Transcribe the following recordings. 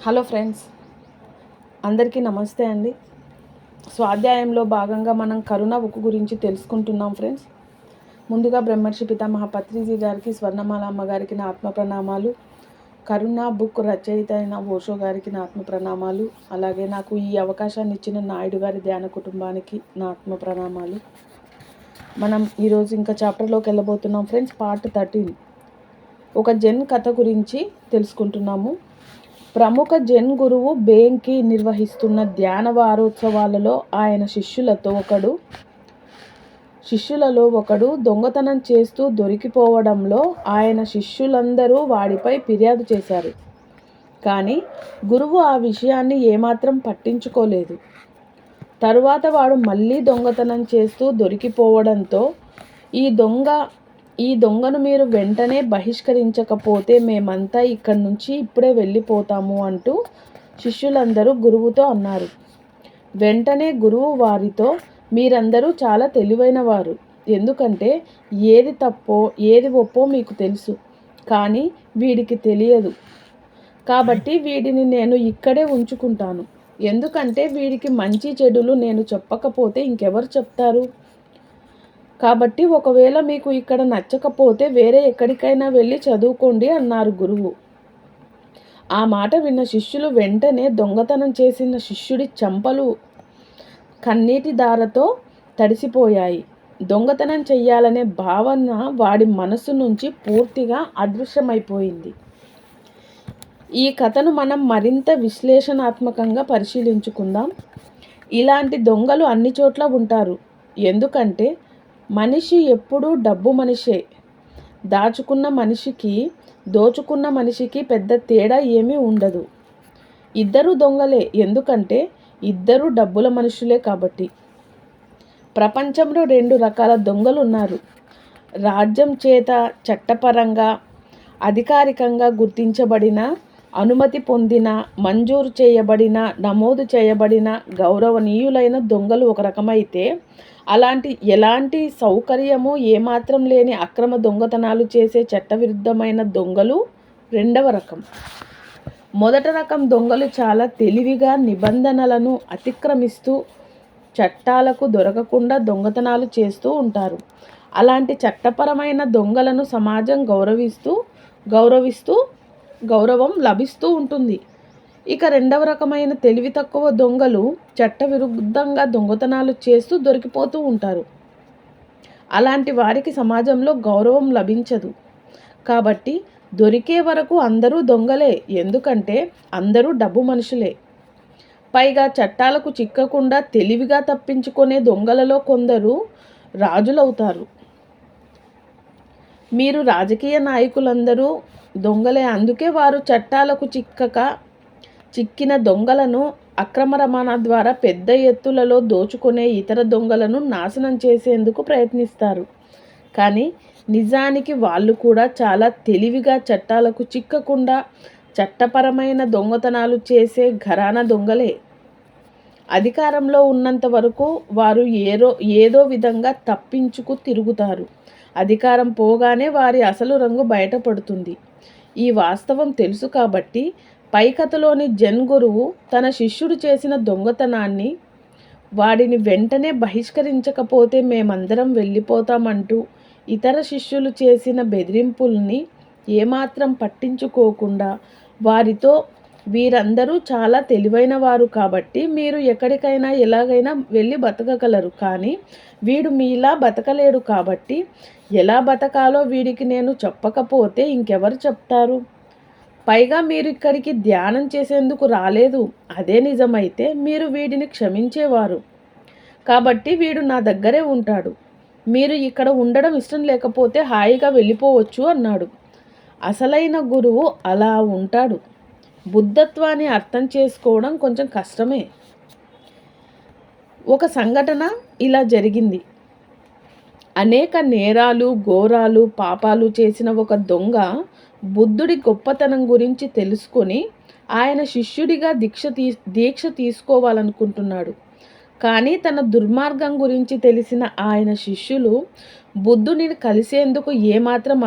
Hello friends, అందరికీ నమస్తే అండి. స్వాధ్యాయంలో భాగంగా మనం కరుణ బుక్ గురించి తెలుసుకుంటున్నాం ఫ్రెండ్స్. ముందుగా బ్రహ్మర్షి పితామహ పత్రిజీ గారికి, స్వర్ణమాల అమ్మగారికి నా ఆత్మ ప్రణామాలు. కరుణ బుక్ రచయిత అయిన ఓషో గారికి నా ఆత్మ ప్రణామాలు. అలాగే నాకు ఈ అవకాశాన్ని ఇచ్చిన నాయుడు గారి ధ్యాన కుటుంబానికి నా ఆత్మ ప్రణామాలు. మనం ఈరోజు ఇంకా చాప్టర్లోకి వెళ్ళబోతున్నాం ఫ్రెండ్స్. పార్ట్ 13 ఒక జెన్ కథ గురించి తెలుసుకుంటున్నాము. ప్రముఖ జెన్ గురువు బేంకి నిర్వహిస్తున్న ధ్యాన వారోత్సవాలలో ఆయన శిష్యులలో ఒకడు దొంగతనం చేస్తూ దొరికిపోవడంలో ఆయన శిష్యులందరూ వాడిపై ఫిర్యాదు చేశారు. కానీ గురువు ఆ విషయాన్ని ఏమాత్రం పట్టించుకోలేదు. తరువాత వాడు మళ్ళీ దొంగతనం చేస్తూ దొరికిపోవడంతో ఈ దొంగను మీరు వెంటనే బహిష్కరించకపోతే మేమంతా ఇక్కడి నుంచి ఇప్పుడే వెళ్ళిపోతాము అంటూ శిష్యులందరూ గురువుతో అన్నారు. వెంటనే గురువు వారితో, మీరందరూ చాలా తెలివైన వారు. ఎందుకంటే ఏది తప్పో ఏది ఒప్పో మీకు తెలుసు, కానీ వీడికి తెలియదు. కాబట్టి వీడిని నేను ఇక్కడే ఉంచుకుంటాను. ఎందుకంటే వీడికి మంచి చెడులు నేను చెప్పకపోతే ఇంకెవరు చెప్తారు? కాబట్టి ఒకవేళ మీకు ఇక్కడ నచ్చకపోతే వేరే ఎక్కడికైనా వెళ్ళి చదువుకోండి అన్నారు గురువు. ఆ మాట విన్న శిష్యులు వెంటనే దొంగతనం చేసిన శిష్యుడి చెంపలు కన్నీటి ధారతో తడిసిపోయాయి. దొంగతనం చెయ్యాలనే భావన వాడి మనసు నుంచి పూర్తిగా అదృశ్యమైపోయింది. ఈ కథను మనం మరింత విశ్లేషణాత్మకంగా పరిశీలించుకుందాం. ఇలాంటి దొంగలు అన్ని చోట్ల ఉంటారు. ఎందుకంటే మనిషి ఎప్పుడూ డబ్బు మనిషే. దోచుకున్న మనిషికి పెద్ద తేడా ఏమీ ఉండదు. ఇద్దరు దొంగలే, ఎందుకంటే ఇద్దరు డబ్బుల మనుషులే కాబట్టి. ప్రపంచంలో 2 రకాల దొంగలు ఉన్నారు. రాజ్యం చేత చట్టపరంగా అధికారికంగా గుర్తించబడిన, అనుమతి పొందిన, మంజూరు చేయబడిన, నమోదు చేయబడిన గౌరవనీయులైన దొంగలు ఒక రకమైతే, ఎలాంటి సౌకర్యము ఏమాత్రం లేని అక్రమ దొంగతనాలు చేసే చట్టవిరుద్ధమైన దొంగలు రెండవ రకం. మొదటి రకం దొంగలు చాలా తెలివిగా నిబంధనలను అతిక్రమిస్తూ చట్టాలకు దొరకకుండా దొంగతనాలు చేస్తూ ఉంటారు. అలాంటి చట్టపరమైన దొంగలను సమాజం గౌరవం లభిస్తూ ఉంటుంది. ఇక రెండవ రకమైన తెలివి తక్కువ దొంగలు చట్టవిరుద్ధంగా దొంగతనాలు చేస్తూ దొరికిపోతూ ఉంటారు. అలాంటి వారికి సమాజంలో గౌరవం లభించదు. కాబట్టి దొరికే వరకు అందరూ దొంగలే, ఎందుకంటే అందరూ డబ్బు మనుషులే. పైగా చట్టాలకు చిక్కకుండా తెలివిగా తప్పించుకునే దొంగలలో కొందరు రాజులవుతారు. మీరు రాజకీయ నాయకులందరూ దొంగలే. అందుకే వారు చట్టాలకు చిక్కిన దొంగలను అక్రమ రవాణా ద్వారా పెద్ద ఎత్తులలో దోచుకునే ఇతర దొంగలను నాశనం చేసేందుకు ప్రయత్నిస్తారు. కానీ నిజానికి వాళ్ళు కూడా చాలా తెలివిగా చట్టాలకు చిక్కకుండా చట్టపరమైన దొంగతనాలు చేసే ఘరానా దొంగలే. అధికారంలో ఉన్నంత వరకు వారు ఏదో విధంగా తప్పించుకు తిరుగుతారు. అధికారం పోగానే వారి అసలు రంగు బయటపడుతుంది. ఈ వాస్తవం తెలుసు కాబట్టి పై కథలోని జెన్ గురువు తన శిష్యుడు చేసిన దొంగతనాన్ని, వాడిని వెంటనే బహిష్కరించకపోతే మేమందరం వెళ్ళిపోతామంటూ ఇతర శిష్యులు చేసిన బెదిరింపుల్ని ఏమాత్రం పట్టించుకోకుండా వారితో, వీరందరూ చాలా తెలివైన వారు కాబట్టి మీరు ఎక్కడికైనా ఎలాగైనా వెళ్ళి బతకగలరు, కానీ వీడు మీలా బతకలేడు. కాబట్టి ఎలా బతకాలో వీడికి నేను చెప్పకపోతే ఇంకెవరు చెప్తారు? పైగా మీరు ఇక్కడికి ధ్యానం చేసేందుకు రాలేదు. అదే నిజమైతే మీరు వీడిని క్షమించేవారు. కాబట్టి వీడు నా దగ్గరే ఉంటాడు. మీరు ఇక్కడ ఉండడం ఇష్టం లేకపోతే హాయిగా వెళ్ళిపోవచ్చు అన్నాడు. అసలైన గురువు అలా ఉంటాడు. బుద్ధత్వాన్ని అర్థం చేసుకోవడం కొంచెం కష్టమే. ఒక సంఘటన ఇలా జరిగింది. అనేక నేరాలు, ఘోరాలు, పాపాలు చేసిన ఒక దొంగ బుద్ధుడి గొప్పతనం గురించి తెలుసుకొని ఆయన శిష్యుడిగా దీక్ష తీసుకోవాలనుకుంటున్నాడు. కానీ తన దుర్మార్గం గురించి తెలిసిన ఆయన శిష్యులు బుద్ధుని కలిసేందుకు ఏమాత్రం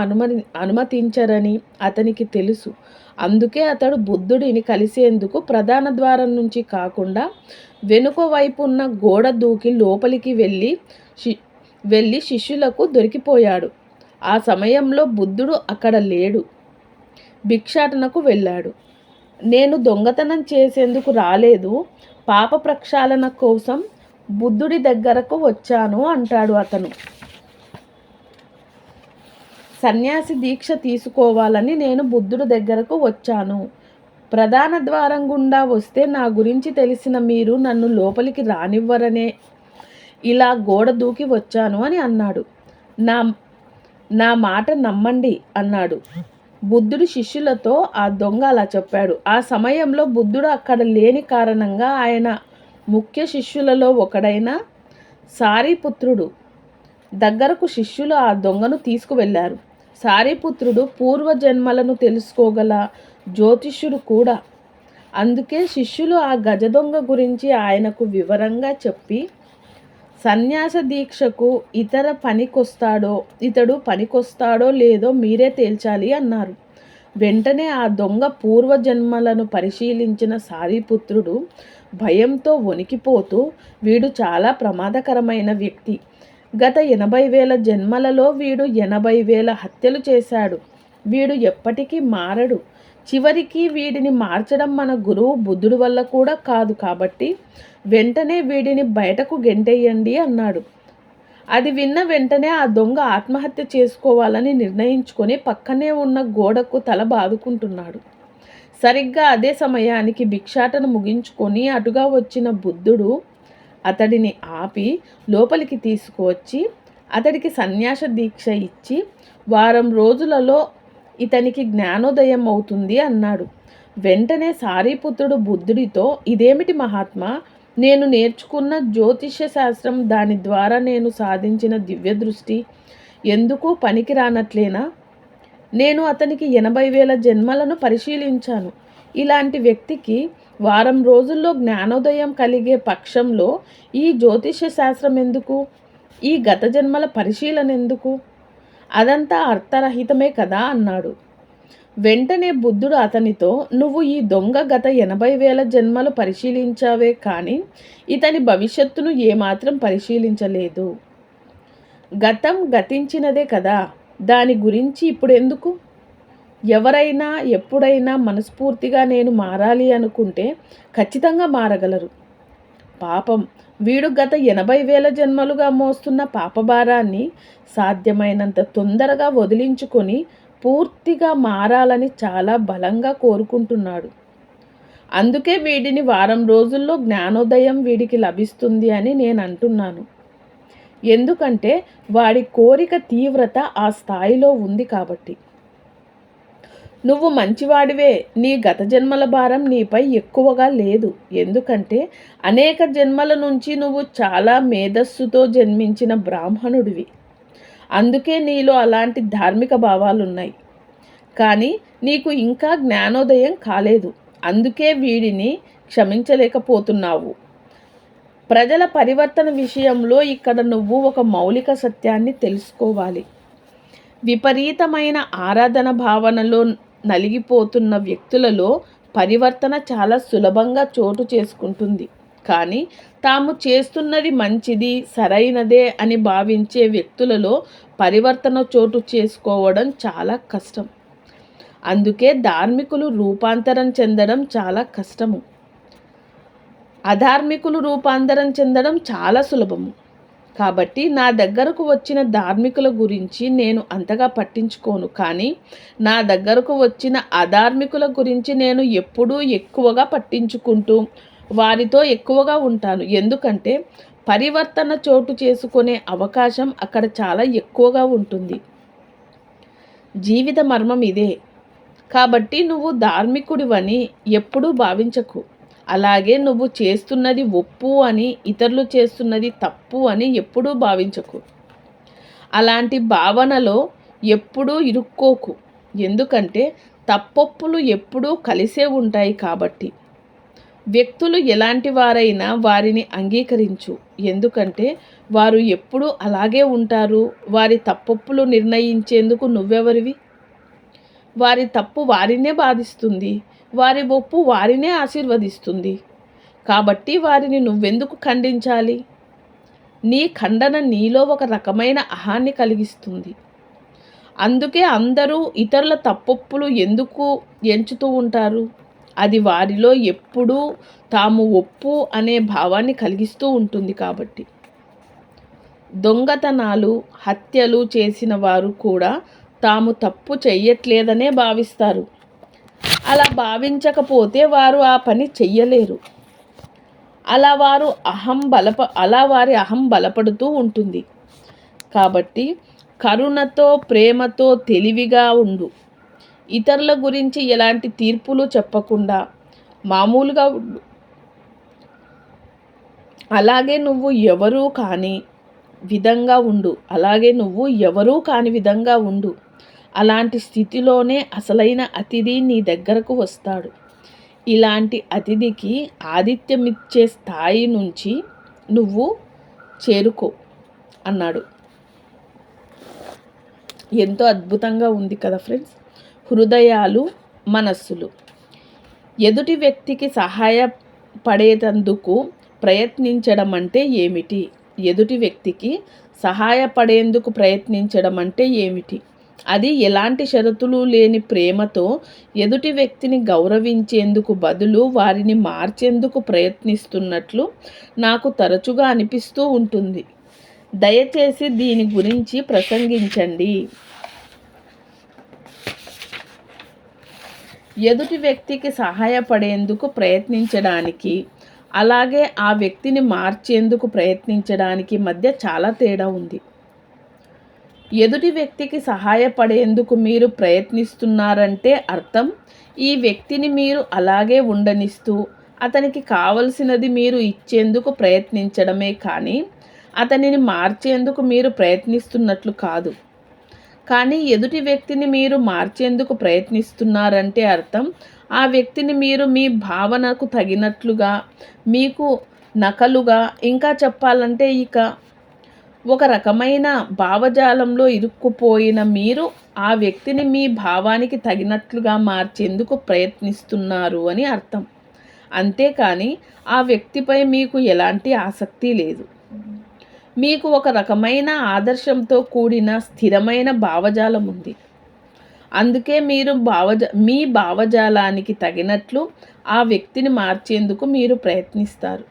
అనుమతించరని అతనికి తెలుసు. అందుకే అతడు బుద్ధుడిని కలిసేందుకు ప్రధాన ద్వారం నుంచి కాకుండా వెనుక వైపు ఉన్న గోడ దూకి లోపలికి వెళ్ళి శిష్యులకు దొరికిపోయాడు. ఆ సమయంలో బుద్ధుడు అక్కడ లేడు, భిక్షాటనకు వెళ్ళాడు. నేను దొంగతనం చేసేందుకు రాలేదు, పాప ప్రక్షాళన కోసం బుద్ధుడి దగ్గరకు వచ్చాను అంటాడు అతను. సన్యాసి దీక్ష తీసుకోవాలని నేను బుద్ధుడి దగ్గరకు వచ్చాను. ప్రధాన ద్వారం గుండా వస్తే నా గురించి తెలిసిన మీరు నన్ను లోపలికి రానివ్వరనే ఇలా గోడ దూకి వచ్చాను అని అన్నాడు. నా మాట నమ్మండి అన్నాడు. బుద్ధుడి శిష్యులతో ఆ దొంగ అలా చెప్పాడు. ఆ సమయంలో బుద్ధుడు అక్కడ లేని కారణంగా ఆయన ముఖ్య శిష్యులలో ఒకడైన సారీపుత్రుడు దగ్గరకు శిష్యులు ఆ దొంగను తీసుకువెళ్ళారు. సారీపుత్రుడు పూర్వజన్మలను తెలుసుకోగల జ్యోతిష్యుడు కూడా. అందుకే శిష్యులు ఆ గజ దొంగ గురించి ఆయనకు వివరంగా చెప్పి, సన్యాస దీక్షకు ఇతడు పనికొస్తాడో లేదో మీరే తేల్చాలి అన్నారు. వెంటనే ఆ దొంగ పూర్వజన్మలను పరిశీలించిన సారీపుత్రుడు భయంతో వణికిపోతూ, వీడు చాలా ప్రమాదకరమైన వ్యక్తి. గత 80,000 జన్మలలో వీడు 80,000 హత్యలు చేశాడు. వీడు ఎప్పటికీ మారడు. చివరికి వీడిని మార్చడం మన గురువు బుద్ధుడి వల్ల కూడా కాదు. కాబట్టి వెంటనే వీడిని బయటకు గెంటేయండి అన్నాడు. అది విన్న వెంటనే ఆ దొంగ ఆత్మహత్య చేసుకోవాలని నిర్ణయించుకొని పక్కనే ఉన్న గోడకు తల బాదుకుంటున్నాడు. సరిగ్గా అదే సమయానికి భిక్షాటన ముగించుకొని అటుగా వచ్చిన బుద్ధుడు అతడిని ఆపి లోపలికి తీసుకువచ్చి అతడికి సన్యాస దీక్ష ఇచ్చి, వారం రోజులలో ఇతనికి జ్ఞానోదయం అవుతుంది అన్నాడు. వెంటనే సారీపుత్రుడు బుద్ధుడితో, ఇదేమిటి మహాత్మా, నేను నేర్చుకున్న జ్యోతిష్య శాస్త్రం, దాని ద్వారా నేను సాధించిన దివ్య దృష్టి ఎందుకు పనికి రానట్లేనా? నేను అతనికి 80,000 జన్మలను పరిశీలించాను. ఇలాంటి వ్యక్తికి వారం రోజుల్లో జ్ఞానోదయం కలిగే పక్షంలో ఈ జ్యోతిష్య శాస్త్రం ఎందుకు? ఈ గత జన్మల పరిశీలన ఎందుకు? అదంతా అర్థరహితమే కదా అన్నాడు. వెంటనే బుద్ధుడు అతనితో, నువ్వు ఈ దొంగ గత 80,000 జన్మలు పరిశీలించావే కానీ ఇతని భవిష్యత్తును ఏమాత్రం పరిశీలించలేదు. గతం గతించినదే కదా, దాని గురించి ఇప్పుడెందుకు? ఎవరైనా ఎప్పుడైనా మనస్ఫూర్తిగా నేను మారాలి అనుకుంటే ఖచ్చితంగా మారగలరు. పాపం, వీడు గత 80,000 జన్మలుగా మోస్తున్న పాపభారాన్ని సాధ్యమైనంత తొందరగా వదిలించుకొని పూర్తిగా మారాలని చాలా బలంగా కోరుకుంటున్నాడు. అందుకే వీడిని వారం రోజుల్లో జ్ఞానోదయం వీడికి లభిస్తుంది అని నేను అంటున్నాను. ఎందుకంటే వాడి కోరిక తీవ్రత ఆ స్థాయిలో ఉంది కాబట్టి. నువ్వు మంచివాడివే, నీ గత జన్మల భారం నీపై ఎక్కువగా లేదు. ఎందుకంటే అనేక జన్మల నుంచి నువ్వు చాలా మేధస్సుతో జన్మించిన బ్రాహ్మణుడివి. అందుకే నీలో అలాంటి ధార్మిక భావాలున్నాయి. కానీ నీకు ఇంకా జ్ఞానోదయం కాలేదు. అందుకే వీడిని క్షమించలేకపోతున్నావు. ప్రజల పరివర్తన విషయంలో ఇక్కడ నువ్వు ఒక మౌలిక సత్యాన్ని తెలుసుకోవాలి. విపరీతమైన ఆరాధన భావనలో నలిగిపోతున్న వ్యక్తులలో పరివర్తన చాలా సులభంగా చోటు చేసుకుంటుంది. కానీ తాము చేస్తున్నది మంచిది, సరైనదే అని భావించే వ్యక్తులలో పరివర్తన చోటు చేసుకోవడం చాలా కష్టం. అందుకే ధార్మికులు రూపాంతరం చెందడం చాలా కష్టము, అధార్మికులు రూపాంతరం చెందడం చాలా సులభము. కాబట్టి నా దగ్గరకు వచ్చిన ధార్మికుల గురించి నేను అంతగా పట్టించుకోను. కానీ నా దగ్గరకు వచ్చిన అధార్మికుల గురించి నేను ఎప్పుడూ ఎక్కువగా పట్టించుకుంటూ వారితో ఎక్కువగా ఉంటాను. ఎందుకంటే పరివర్తన చోటు చేసుకునే అవకాశం అక్కడ చాలా ఎక్కువగా ఉంటుంది. జీవిత మర్మం ఇదే. కాబట్టి నువ్వు ధార్మికుడివని ఎప్పుడూ భావించకు. అలాగే నువ్వు చేస్తున్నది ఒప్పు అని, ఇతరులు చేస్తున్నది తప్పు అని ఎప్పుడూ భావించకు. అలాంటి భావనలో ఎప్పుడూ ఇరుక్కోకు. ఎందుకంటే తప్పొప్పులు ఎప్పుడూ కలిసే ఉంటాయి. కాబట్టి వ్యక్తులు ఎలాంటి వారైనా వారిని అంగీకరించు, ఎందుకంటే వారు ఎప్పుడూ అలాగే ఉంటారు. వారి తప్పొప్పులు నిర్ణయించేందుకు నువ్వెవరివి? వారి తప్పు వారినే బాధిస్తుంది, వారి ఒప్పు వారినే ఆశీర్వదిస్తుంది. కాబట్టి వారిని నువ్వెందుకు ఖండించాలి? నీ ఖండన నీలో ఒక రకమైన అహాన్ని కలిగిస్తుంది. అందుకే అందరూ ఇతరుల తప్పొప్పులు ఎందుకు ఎంచుతూ ఉంటారు? అది వారిలో ఎప్పుడూ తాము ఒప్పు అనే భావాన్ని కలిగిస్తూ ఉంటుంది కాబట్టి. దొంగతనాలు, హత్యలు చేసిన వారు కూడా తాము తప్పు చెయ్యట్లేదనే భావిస్తారు. అలా భావించకపోతే వారు ఆ పని చెయ్యలేరు. అలా వారి అహం బలపడుతూ ఉంటుంది. కాబట్టి కరుణతో, ప్రేమతో తెలివిగా ఉండు. ఇతరుల గురించి ఎలాంటి తీర్పులు చెప్పకుండా మామూలుగా ఉండు. అలాగే నువ్వు ఎవరూ కాని విధంగా ఉండు. అలాంటి స్థితిలోనే అసలైన అతిథి నీ దగ్గరకు వస్తాడు. ఇలాంటి అతిథికి ఆతిథ్యమిచ్చే స్థాయి నుంచి నువ్వు చేరుకో అన్నాడు. ఎంతో అద్భుతంగా ఉంది కదా ఫ్రెండ్స్. హృదయాలు, మనస్సులు. ఎదుటి వ్యక్తికి సహాయపడేందుకు ప్రయత్నించడం అంటే ఏమిటి? ఎదుటి వ్యక్తికి సహాయపడేందుకు ప్రయత్నించడం అంటే ఏమిటి? అది ఎలాంటి షరతులు లేని ప్రేమతో ఎదుటి వ్యక్తిని గౌరవించేందుకు బదులు వారిని మార్చేందుకు ప్రయత్నిస్తున్నట్లు నాకు తరచుగా అనిపిస్తూ ఉంటుంది. దయచేసి దీని గురించి ప్రసంగించండి. ఎదుటి వ్యక్తికి సహాయపడేందుకు ప్రయత్నించడానికి, అలాగే ఆ వ్యక్తిని మార్చేందుకు ప్రయత్నించడానికి మధ్య చాలా తేడా ఉంది. ఎదుటి వ్యక్తికి సహాయపడేందుకు మీరు ప్రయత్నిస్తున్నారంటే అర్థం ఈ వ్యక్తిని మీరు అలాగే ఉండనిస్తూ అతనికి కావలసినది మీరు ఇచ్చేందుకు ప్రయత్నించడమే కానీ అతనిని మార్చేందుకు మీరు ప్రయత్నిస్తున్నట్లు కాదు. కానీ ఎదుటి వ్యక్తిని మీరు మార్చేందుకు ప్రయత్నిస్తున్నారంటే అర్థం ఆ వ్యక్తిని మీరు మీ భావనకు తగినట్లుగా, మీకు నకలుగా, ఇంకా చెప్పాలంటే ఒక రకమైన భావజాలంలో ఇరుక్కుపోయిన మీరు ఆ వ్యక్తిని మీ భావానికి తగినట్లుగా మార్చేందుకు ప్రయత్నిస్తున్నారు అని అర్థం. అంతేకాని ఆ వ్యక్తిపై మీకు ఎలాంటి ఆసక్తి లేదు. మీకు ఒక రకమైన ఆదర్శంతో కూడిన స్థిరమైన భావజాలం ఉంది. అందుకే మీరు మీ భావజాలానికి తగినట్లు ఆ వ్యక్తిని మార్చేందుకు మీరు ప్రయత్నిస్తారు.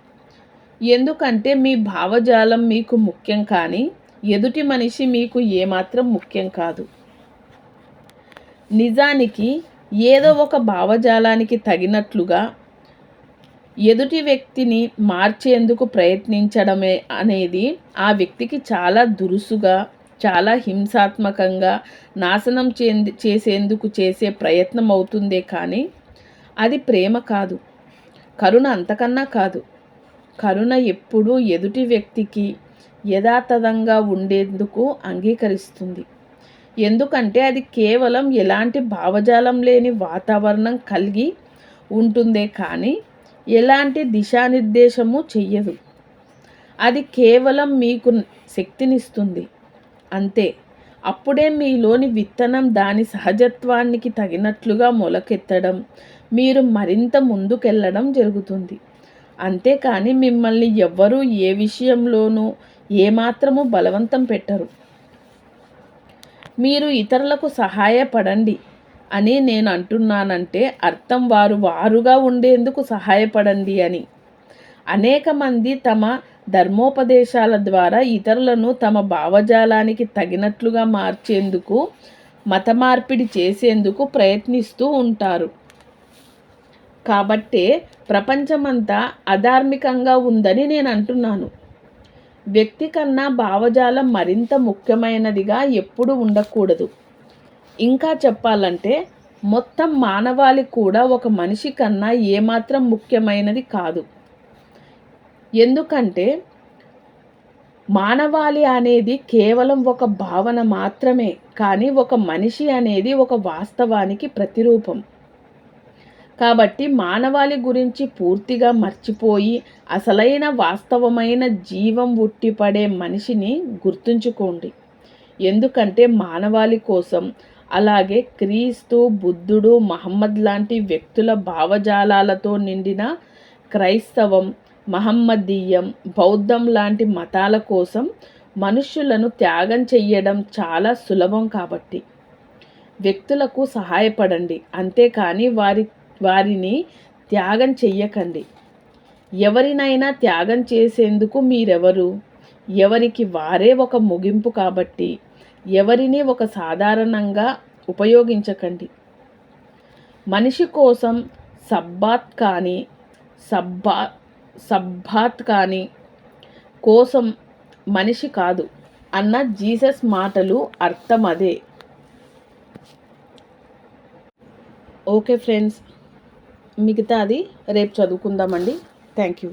ఎందుకంటే మీ భావజాలం మీకు ముఖ్యం కానీ ఎదుటి మనిషి మీకు ఏమాత్రం ముఖ్యం కాదు. నిజానికి ఏదో ఒక భావజాలానికి తగినట్లుగా ఎదుటి వ్యక్తిని మార్చేందుకు ప్రయత్నించడమే అనేది ఆ వ్యక్తికి చాలా దురుసుగా, చాలా హింసాత్మకంగా నాశనం చేసేందుకు చేసే ప్రయత్నం అవుతుందే కానీ అది ప్రేమ కాదు, కరుణ అంతకన్నా కాదు. కరుణ ఎప్పుడూ ఎదుటి వ్యక్తికి యథాతథంగా ఉండేందుకు అంగీకరిస్తుంది. ఎందుకంటే అది కేవలం ఎలాంటి భావజాలం లేని వాతావరణం కలిగి ఉంటుందే కానీ ఎలాంటి దిశానిర్దేశము చెయ్యదు. అది కేవలం మీకు శక్తినిస్తుంది అంతే. అప్పుడే మీలోని విత్తనం దాని సహజత్వానికి తగినట్లుగా మొలకెత్తడం, మీరు మరింత ముందుకెళ్ళడం జరుగుతుంది. అంతేకాని మిమ్మల్ని ఎవ్వరూ ఏ విషయంలోనూ ఏమాత్రము బలవంతం పెట్టరు. మీరు ఇతరులకు సహాయపడండి అని నేను అంటున్నానంటే అర్థం వారుగా ఉండేందుకు సహాయపడండి అని. అనేక మంది తమ ధర్మోపదేశాల ద్వారా ఇతరులను తమ భావజాలానికి తగినట్లుగా మార్చేందుకు, మత మార్పిడి చేసేందుకు ప్రయత్నిస్తూ ఉంటారు. కాబట్టే ప్రపంచమంతా అధార్మికంగా ఉందని నేను అంటున్నాను. వ్యక్తి కన్నా భావజాలం మరింత ముఖ్యమైనదిగా ఎప్పుడూ ఉండకూడదు. ఇంకా చెప్పాలంటే మొత్తం మానవాళి కూడా ఒక మనిషి కన్నా ఏమాత్రం ముఖ్యమైనది కాదు. ఎందుకంటే మానవాళి అనేది కేవలం ఒక భావన మాత్రమే, కానీ ఒక మనిషి అనేది ఒక వాస్తవానికి ప్రతిరూపం. కాబట్టి మానవాళి గురించి పూర్తిగా మర్చిపోయి అసలైన వాస్తవమైన జీవం ఉట్టిపడే మనిషిని గుర్తుంచుకోండి. ఎందుకంటే మానవాళి కోసం, అలాగే క్రీస్తు, బుద్ధుడు, మహమ్మద్ లాంటి వ్యక్తుల భావజాలాలతో నిండిన క్రైస్తవం, మహమ్మదీయం, బౌద్ధం లాంటి మతాల కోసం మనుష్యులను త్యాగం చెయ్యడం చాలా సులభం. కాబట్టి వ్యక్తులకు సహాయపడండి, అంతేకాని వారిని త్యాగం చెయ్యకండి. ఎవరినైనా త్యాగం చేసేందుకు మీరెవరు? ఎవరికి వారే ఒక ముగింపు. కాబట్టి ఎవరిని ఒక సాధారణంగా ఉపయోగించకండి. మనిషి కోసం సబ్బాత్ కానీ కోసం మనిషి కాదు అన్న జీసస్ మాటలు అర్థం అదే. ఓకే ఫ్రెండ్స్, మిగతాది రేపు చదువుకుందామండి. Thank you.